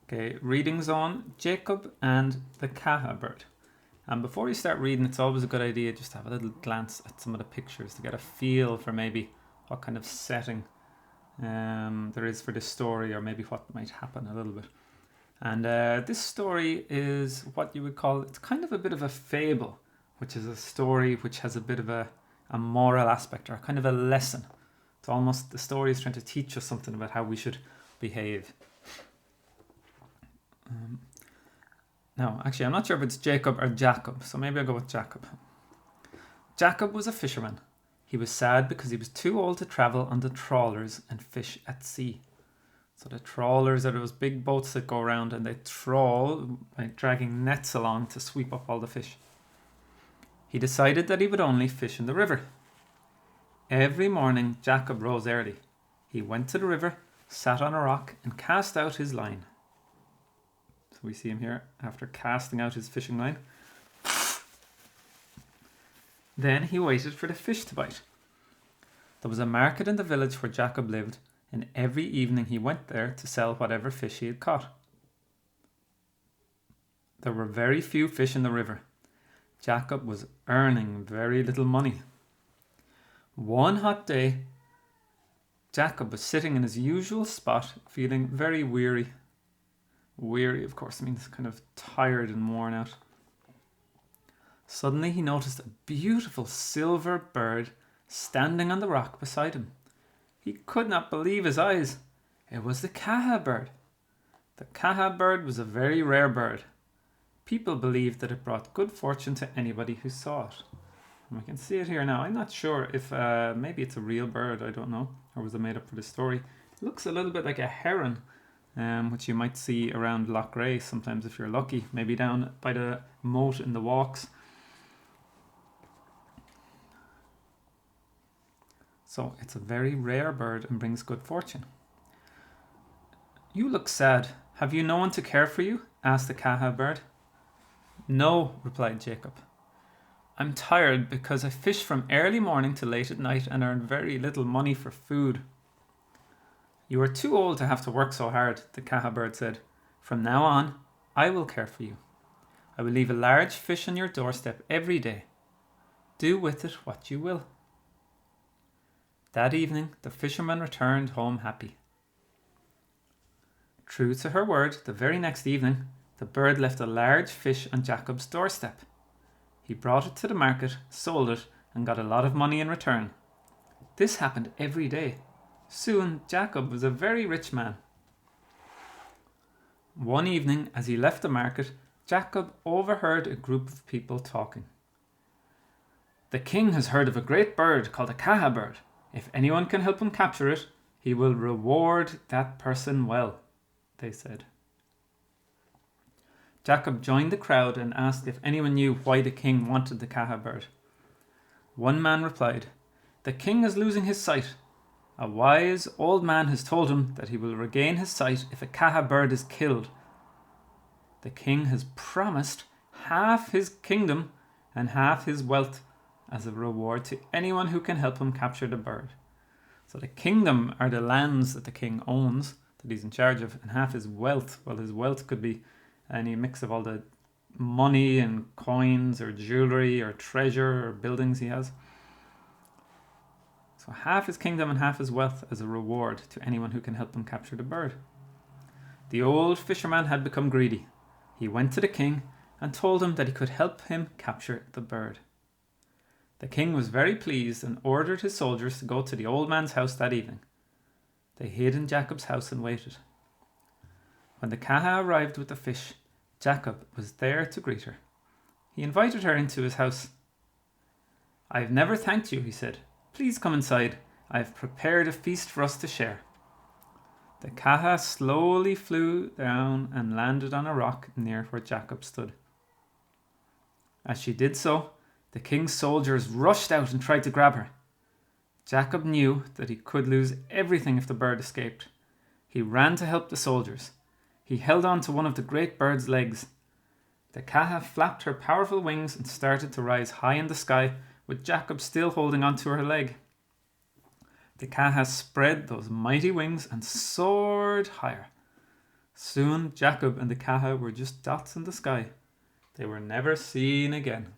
Okay, reading zone, Jacob and the Kaha bird. And before you start reading, it's always a good idea just to have a little glance at some of the pictures to get a feel for maybe what kind of setting there is for this story, or maybe what might happen a little bit. And this story is what you would call, it's kind of a bit of a fable, which is a story which has a bit of a moral aspect, or kind of a lesson. It's almost, the story is trying to teach us something about how we should behave. Now, actually, I'm not sure if it's Jacob or Jakub, so maybe I'll go with Jakub. Jakub was a fisherman. He was sad because he was too old to travel on the trawlers and fish at sea. So the trawlers are those big boats that go around and they trawl by dragging nets along to sweep up all the fish. He decided that he would only fish in the river. Every morning, Jakub rose early. He went to the river, sat on a rock, and cast out his line. So we see him here after casting out his fishing line. Then he waited for the fish to bite. There was a market in the village where Jakub lived, and every evening he went there to sell whatever fish he had caught. There were very few fish in the river. Jakub was earning very little money. One hot day, Jakub was sitting in his usual spot, feeling very weary. Weary, of course, means kind of tired and worn out. Suddenly he noticed a beautiful silver bird standing on the rock beside him. He could not believe his eyes. It was the Kaha bird. The Kaha bird was a very rare bird. People believed that it brought good fortune to anybody who saw it. And we can see it here now. I'm not sure if maybe it's a real bird, I don't know, or was it made up for the story. It looks a little bit like a heron, which you might see around Loch Ray sometimes if you're lucky, maybe down by the moat in the walks. So it's a very rare bird and brings good fortune. You look sad. Have you no one to care for you? Asked the Kaha bird. No, replied Jacob. I'm tired because I fish from early morning to late at night and earn very little money for food. You are too old to have to work so hard, the Kaha bird said. From now on, I will care for you. I will leave a large fish on your doorstep every day. Do with it what you will. That evening, the fisherman returned home happy. True to her word, the very next evening, the bird left a large fish on Jakub's doorstep. He brought it to the market, sold it, and got a lot of money in return. This happened every day. Soon, Jakub was a very rich man. One evening, as he left the market, Jakub overheard a group of people talking. The king has heard of a great bird called a Kaha bird. If anyone can help him capture it, he will reward that person well, they said. Jakub joined the crowd and asked if anyone knew why the king wanted the Kaha bird. One man replied, The king is losing his sight. A wise old man has told him that he will regain his sight if a Kaha bird is killed. The king has promised half his kingdom and half his wealth as a reward to anyone who can help him capture the bird. So the kingdom are the lands that the king owns, that he's in charge of, and half his wealth. Well, his wealth could be any mix of all the money and coins or jewelry or treasure or buildings he has. So half his kingdom and half his wealth as a reward to anyone who can help him capture the bird. The old fisherman had become greedy. He went to the king and told him that he could help him capture the bird. The king was very pleased and ordered his soldiers to go to the old man's house that evening. They hid in Jakub's house and waited. When the Kaha arrived with the fish, Jakub was there to greet her. He invited her into his house. I have never thanked you, he said. Please come inside. I have prepared a feast for us to share. The Kaha slowly flew down and landed on a rock near where Jakub stood. As she did so, the king's soldiers rushed out and tried to grab her. Jakub knew that he could lose everything if the bird escaped. He ran to help the soldiers. He held on to one of the great bird's legs. The Kaha flapped her powerful wings and started to rise high in the sky, with Jakub still holding onto her leg. The Kaha spread those mighty wings and soared higher. Soon Jakub and the Kaha were just dots in the sky. They were never seen again.